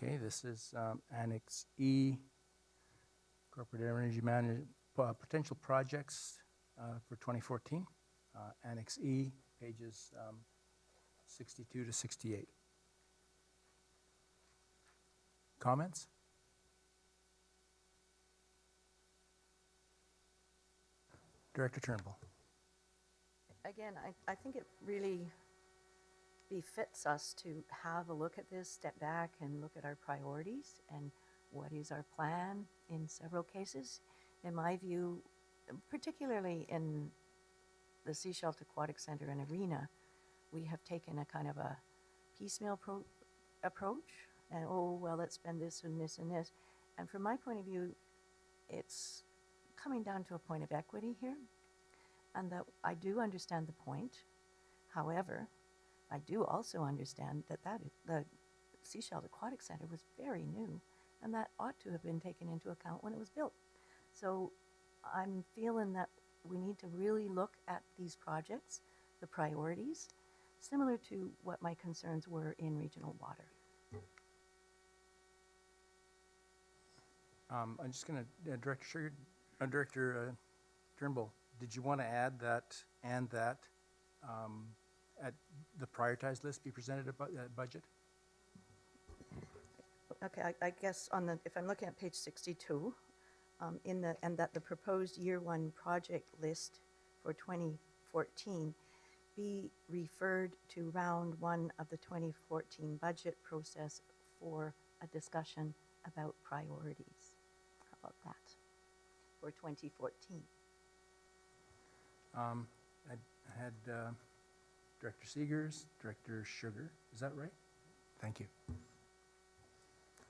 Okay, this is Annex E, Corporate Energy Potential Projects for 2014. Annex E, pages 62 to 68. Comments? Director Turnbull. Again, I think it really befits us to have a look at this, step back and look at our priorities and what is our plan in several cases. In my view, particularly in the Seashell Aquatic Center and Arena, we have taken a kind of a piecemeal approach and, oh, well, let's spend this and this and this. And from my point of view, it's coming down to a point of equity here, and that I do understand the point. However, I do also understand that the Seashell Aquatic Center was very new, and that ought to have been taken into account when it was built. So I'm feeling that we need to really look at these projects, the priorities, similar to what my concerns were in regional water. I'm just going to, Director Turnbull, did you want to add that and that at the prioritized list be presented at budget? Okay, I guess if I'm looking at page 62, and that the proposed year one project list for 2014 be referred to round one of the 2014 budget process for a discussion about priorities. How about that for 2014? I had Director Seegers, Director Sugar. Is that right? Thank you.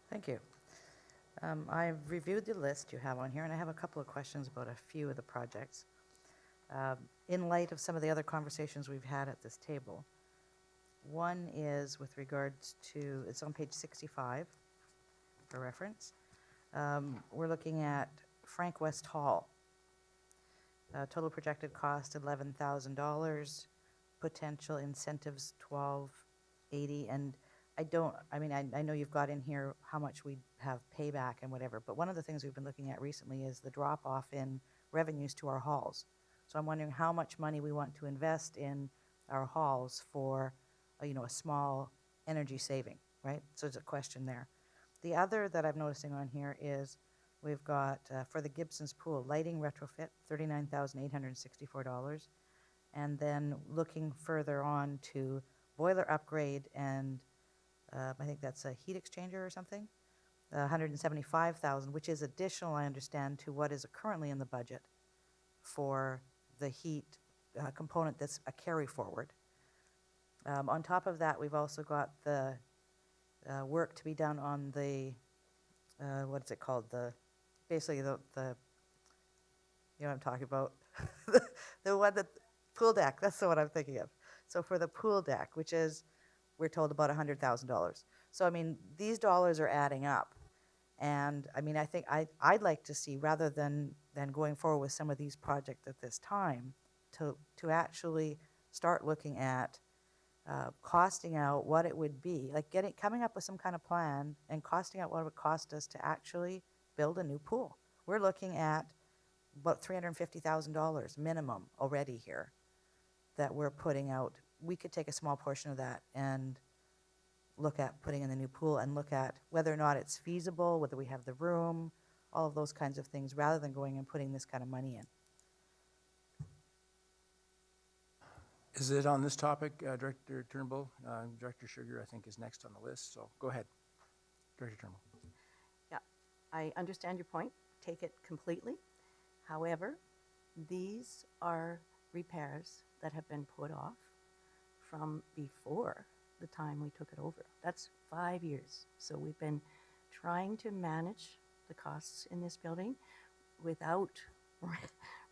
Thank you. I've reviewed the list you have on here, and I have a couple of questions about a few of the projects. In light of some of the other conversations we've had at this table, one is with regards to, it's on page 65 for reference. We're looking at Frank West Hall. Total projected cost $11,000, potential incentives $1,280, and I know you've got in here how much we have payback and whatever, but one of the things we've been looking at recently is the drop off in revenues to our halls. So I'm wondering how much money we want to invest in our halls for, a small energy saving, right? So there's a question there. The other that I'm noticing on here is we've got, for the Gibson's Pool, lighting retrofit, $39,864. And then looking further on to boiler upgrade and I think that's a heat exchanger or something, $175,000, which is additional, I understand, to what is currently in the budget for the heat component that's a carry forward. On top of that, we've also got the work to be done on the, what is it called? Basically the you know what I'm talking about? the one that, pool deck, that's the one I'm thinking of. So for the pool deck, which is, we're told about $100,000. So, these dollars are adding up. And, I think I'd like to see, rather than going forward with some of these projects at this time, to actually start looking at costing out what it would be, like coming up with some kind of plan and costing out what it would cost us to actually build a new pool. We're looking at about $350,000 minimum already here that we're putting out. We could take a small portion of that and look at putting in the new pool and look at whether or not it's feasible, whether we have the room, all of those kinds of things, rather than going and putting this kind of money in. Is it on this topic, Director Turnbull? Director Sugar, I think, is next on the list, so go ahead. Director Turnbull. Yeah, I understand your point, take it completely. However, these are repairs that have been put off from before the time we took it over. That's 5 years. So we've been trying to manage the costs in this building without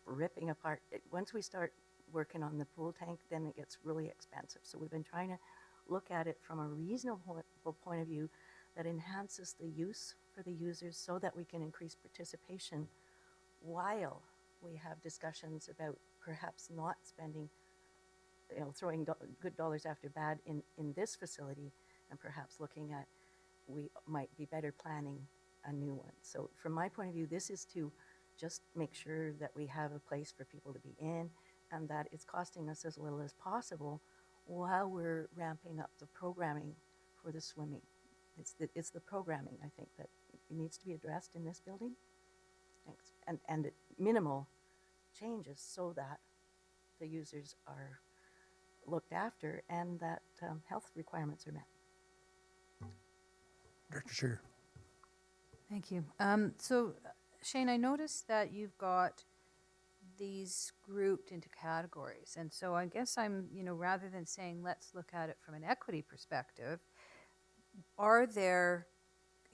ripping apart. Once we start working on the pool tank, then it gets really expensive. So we've been trying to look at it from a reasonable point of view that enhances the use for the users so that we can increase participation while we have discussions about perhaps not spending, throwing good dollars after bad in this facility, and perhaps looking at we might be better planning a new one. So from my point of view, this is to just make sure that we have a place for people to be in and that it's costing us as little as possible while we're ramping up the programming for the swimming. It's the programming, I think, that needs to be addressed in this building. Thanks. And minimal changes so that the users are looked after and that health requirements are met. Director Sugar. Thank you. So, Shane, I noticed that you've got these grouped into categories. And so I guess I'm, rather than saying let's look at it from an equity perspective, are there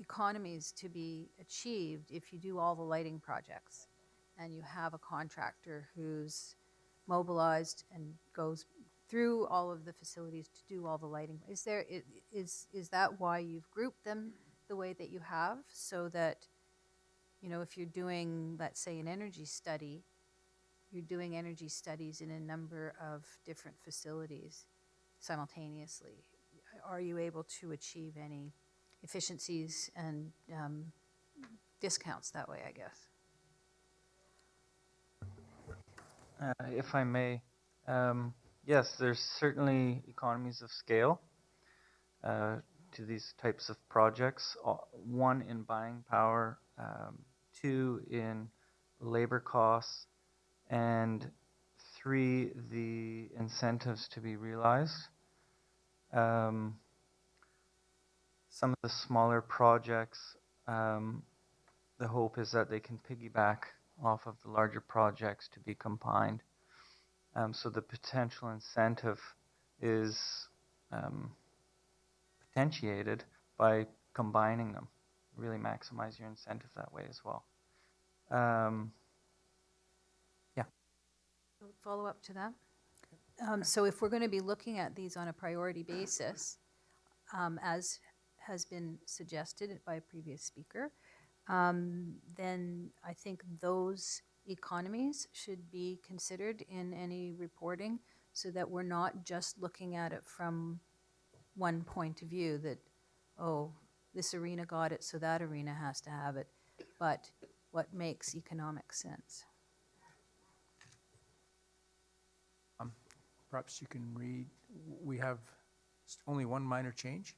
economies to be achieved if you do all the lighting projects and you have a contractor who's mobilized and goes through all of the facilities to do all the lighting? Is that why you've grouped them the way that you have, so that, if you're doing, let's say, an energy study, you're doing energy studies in a number of different facilities simultaneously? Are you able to achieve any efficiencies and discounts that way, I guess? If I may, yes, there's certainly economies of scale to these types of projects. One, in buying power, two, in labor costs, and three, the incentives to be realized. Some of the smaller projects, the hope is that they can piggyback off of the larger projects to be combined. So the potential incentive is potentiated by combining them. Really maximize your incentive that way as well. Follow up to that. So if we're going to be looking at these on a priority basis, as has been suggested by a previous speaker, then I think those economies should be considered in any reporting, so that we're not just looking at it from one point of view that, oh, this arena got it, so that arena has to have it, but what makes economic sense. Perhaps you can read, we have only one minor change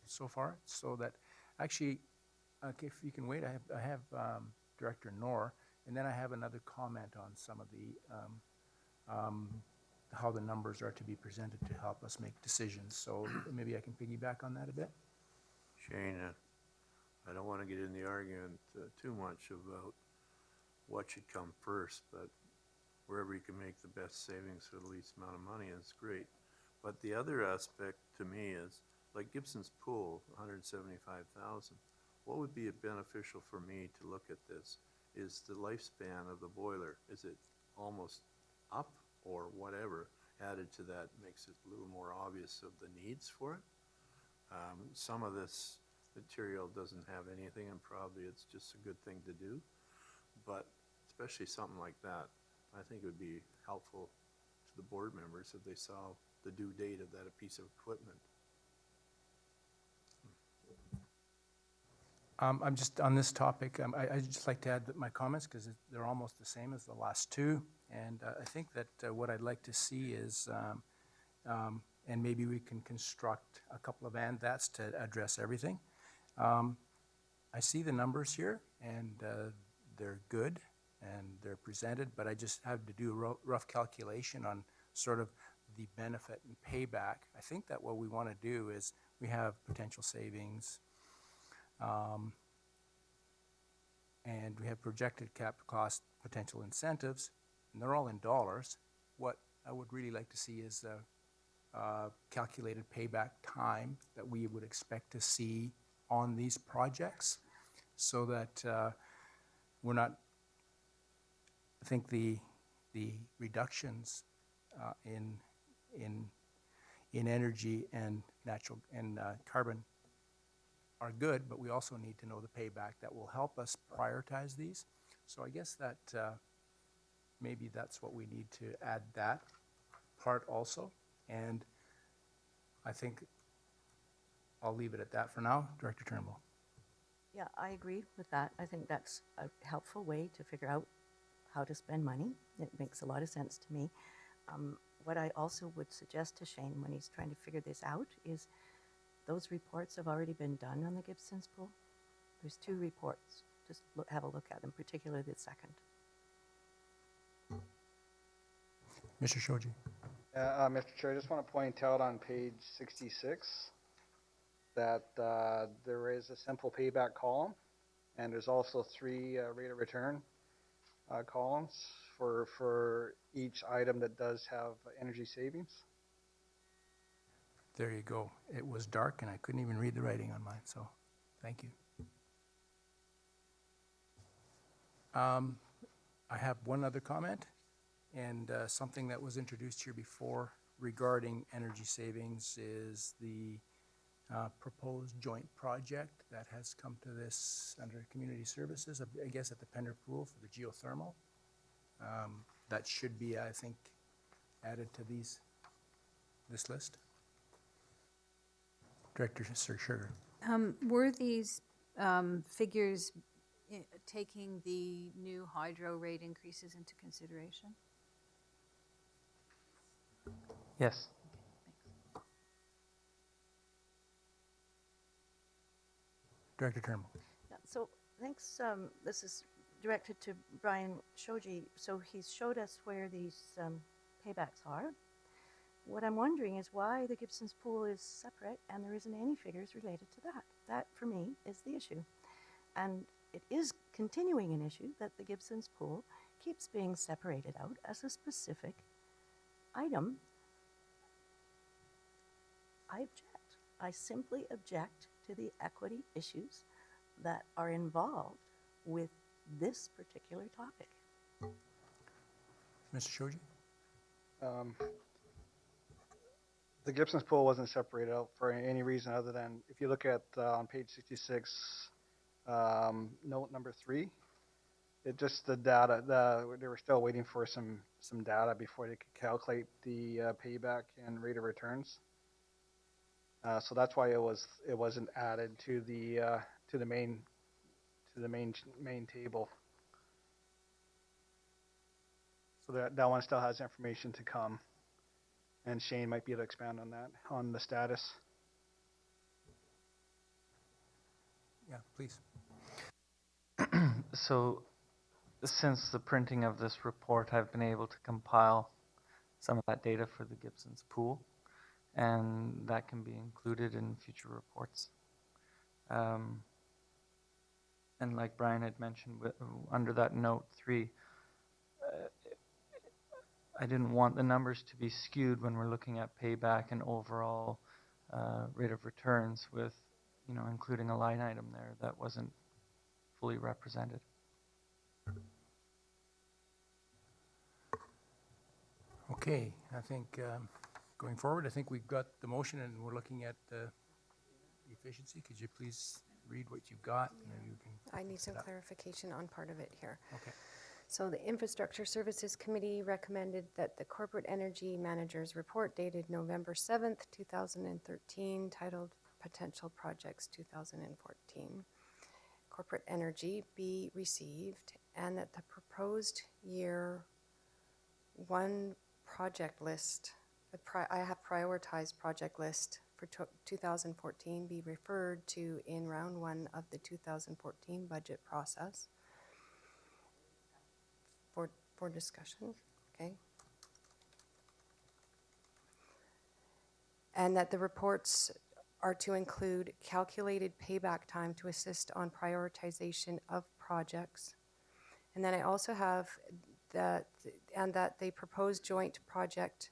so far, so that actually, okay, if you can wait, I have Director Knorr, and then I have another comment on some of the, how the numbers are to be presented to help us make decisions. So maybe I can piggyback on that a bit. Shane, I don't want to get in the argument too much about what should come first, but wherever you can make the best savings for the least amount of money is great. But the other aspect to me is, like Gibson's pool, 175,000. What would be beneficial for me to look at this is the lifespan of the boiler. Is it almost up or whatever? Added to that makes it a little more obvious of the needs for it. Some of this material doesn't have anything, and probably it's just a good thing to do. But especially something like that, I think it would be helpful to the board members if they saw the due date of that piece of equipment. I'm just on this topic. I'd just like to add that my comments, because they're almost the same as the last two. And I think that what I'd like to see is, and maybe we can construct a couple of and that's to address everything. I see the numbers here, and they're good, and they're presented, but I just have to do a rough calculation on sort of the benefit and payback. I think that what we want to do is we have potential savings, and we have projected cap cost potential incentives, and they're all in dollars. What I would really like to see is calculated payback time that we would expect to see on these projects, so that we're not, I think the reductions in energy and natural and carbon are good, but we also need to know the payback that will help us prioritize these. So I guess that maybe that's what we need to add, that part also. And I think I'll leave it at that for now. Director Turnbull. Yeah, I agree with that. I think that's a helpful way to figure out how to spend money. It makes a lot of sense to me. What I also would suggest to Shane when he's trying to figure this out is those reports have already been done on the Gibson's pool. There's 2 reports. Just have a look at them, particularly the second. Mr. Shoji. Mr. Chair, I just want to point out on page 66 that there is a simple payback column, and there's also 3 rate of return columns for each item that does have energy savings. There you go. It was dark and I couldn't even read the writing on mine, so thank you. I have one other comment, and something that was introduced here before regarding energy savings is the proposed joint project that has come to this under community services, I guess at the Pender Pool for the geothermal. That should be, I think, added to this list. Director Sir Sugar. Were these figures taking the new hydro rate increases into consideration? Yes. Director Turnbull. Yeah, so thanks. This is directed to Brian Shoji. So he's showed us where these paybacks are. What I'm wondering is why the Gibson's pool is separate and there isn't any figures related to that. That, for me, is the issue. And it is continuing an issue that the Gibson's pool keeps being separated out as a specific item. I object. I simply object to the equity issues that are involved with this particular topic. Mr. Shoji? The Gibson's pool wasn't separated out for any reason other than, if you look at on page 66, note number 3, it just the data, they were still waiting for some data before they could calculate the payback and rate of returns. So that's why it wasn't added to the main table. So that one still has information to come. And Shane might be able to expand on that, on the status. Yeah, please. So since the printing of this report, I've been able to compile some of that data for the Gibson's pool, and that can be included in future reports. And like Brian had mentioned, under that note 3, I didn't want the numbers to be skewed when we're looking at payback and overall rate of returns with, including a line item there that wasn't fully represented. Okay, I think going forward, I think we've got the motion and we're looking at efficiency. Could you please read what you've got? And then you can I need some it up. clarification on part of it here. Okay. So the Infrastructure Services Committee recommended that the Corporate Energy Manager's report dated November 7th, 2013, titled Potential Projects 2014, Corporate Energy be received, and that the proposed year 1 project list, I have prioritized project list for 2014 be referred to in round 1 of the 2014 budget process for discussion, okay? And that the reports are to include calculated payback time to assist on prioritization of projects. And then I also have that the proposed joint project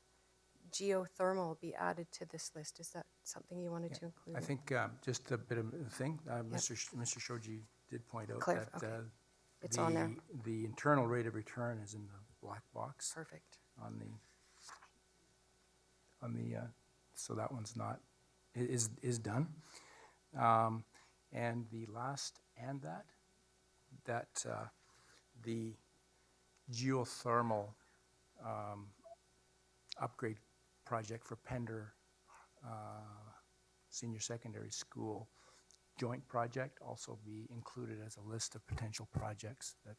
geothermal be added to this list. Is that something you wanted to include? I think just a bit of a thing. Mr. Shoji did point out Clear, that okay. It's on there. the internal rate of return is in the black box Perfect. on the so that one's not is done. And the last the geothermal upgrade project for Pender senior secondary school joint project also be included as a list of potential projects that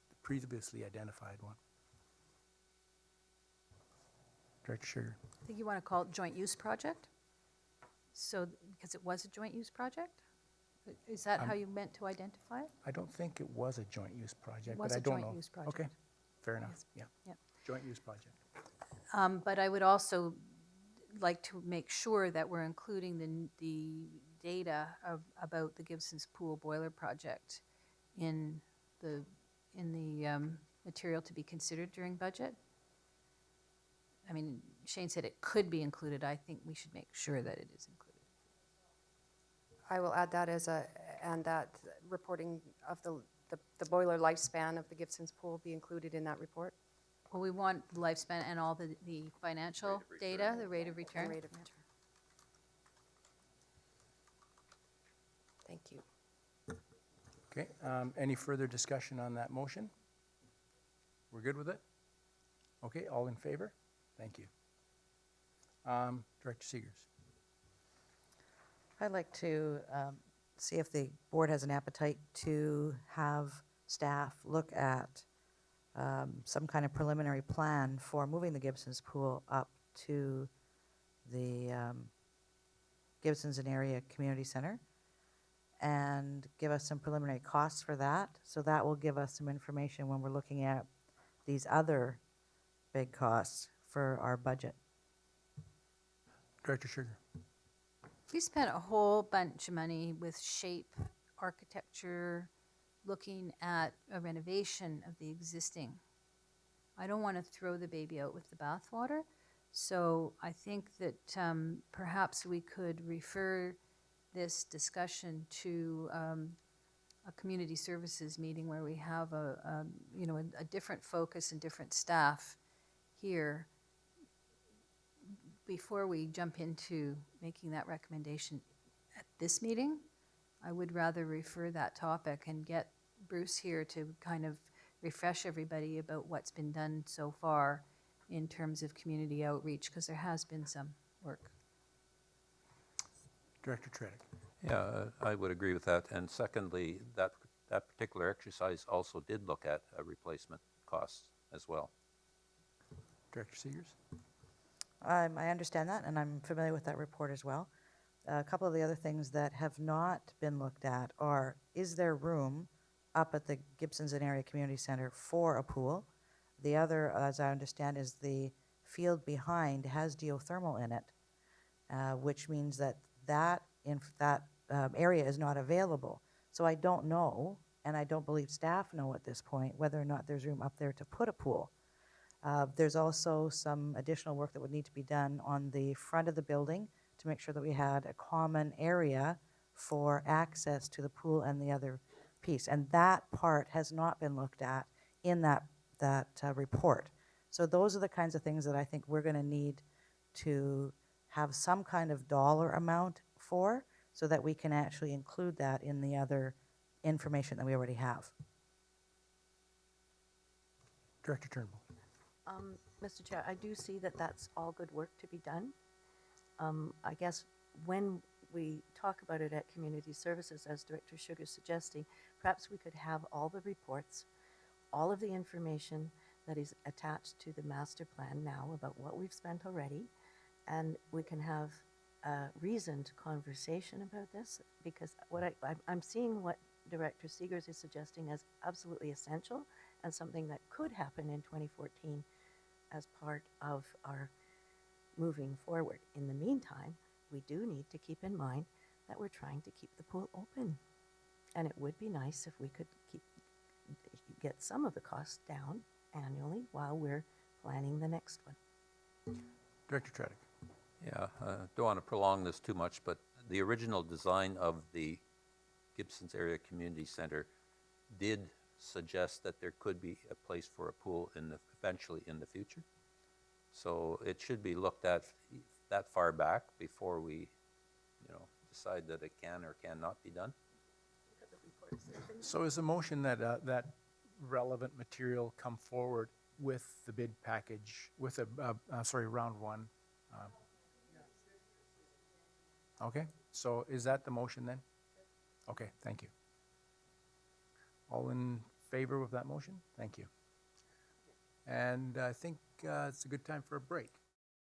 the previously identified one. Director Sugar. I think you want to call it joint use project? So, because it was a joint use project? Is that how you meant to identify it? I don't think it was a joint use project, was but I a don't joint know. use project. Okay, fair enough, Yes. yeah. Yep. Joint use project. But I would also like to make sure that we're including the data about the Gibson's Pool Boiler Project in the material to be considered during budget. I mean, Shane said it could be included. I think we should make sure that it is included. I will add that and that reporting of the boiler lifespan of the Gibson's pool be included in that report. Well, we want the lifespan and all the financial data, the rate of return. Rate of return. Thank you. Okay, any further discussion on that motion? We're good with it? Okay, all in favor? Thank you. Director Seegers. I'd like to see if the board has an appetite to have staff look at some kind of preliminary plan for moving the Gibson's pool up to the Gibson's and Area Community Center and give us some preliminary costs for that. So that will give us some information when we're looking at these other big costs for our budget. Director Sugar. We spent a whole bunch of money with shape, architecture, looking at a renovation of the existing. I don't want to throw the baby out with the bathwater, so I think that perhaps we could refer this discussion to a community services meeting where we have a different focus and different staff here before we jump into making that recommendation at this meeting. I would rather refer that topic and get Bruce here to kind of refresh everybody about what's been done so far in terms of community outreach, because there has been some work. Director Tredick. Yeah, I would agree with that. And secondly, that particular exercise also did look at replacement costs as well. Director Seegers. I understand that, and I'm familiar with that report as well. A couple of the other things that have not been looked at are, is there room up at the Gibson's and Area Community Center for a pool? The other, as I understand, is the field behind has geothermal in it, which means that area is not available. So I don't know, and I don't believe staff know at this point, whether or not there's room up there to put a pool. There's also some additional work that would need to be done on the front of the building to make sure that we had a common area for access to the pool and the other piece. And that part has not been looked at in that report. So those are the kinds of things that I think we're going to need to have some kind of dollar amount for, so that we can actually include that in the other information that we already have. Director Turnbull. Mr. Chair, I do see that that's all good work to be done. I guess when we talk about it at Community Services, as Director Sugar is suggesting, perhaps we could have all the reports, all of the information that is attached to the master plan now about what we've spent already, and we can have a reasoned conversation about this, because what I'm seeing what Director Seegers is suggesting as absolutely essential and something that could happen in 2014 as part of our moving forward. In the meantime, we do need to keep in mind that we're trying to keep the pool open. And it would be nice if we could get some of the costs down annually while we're planning the next one. Director Tredick. Yeah, don't want to prolong this too much, but the original design of the Gibson's Area Community Center did suggest that there could be a place for a pool eventually in the future. So it should be looked at that far back before we, decide that it can or cannot be done. So is the motion that that relevant material come forward with the bid package, with round one? Okay, so is that the motion then? Okay, thank you. All in favor of that motion? Thank you. And I think it's a good time for a break.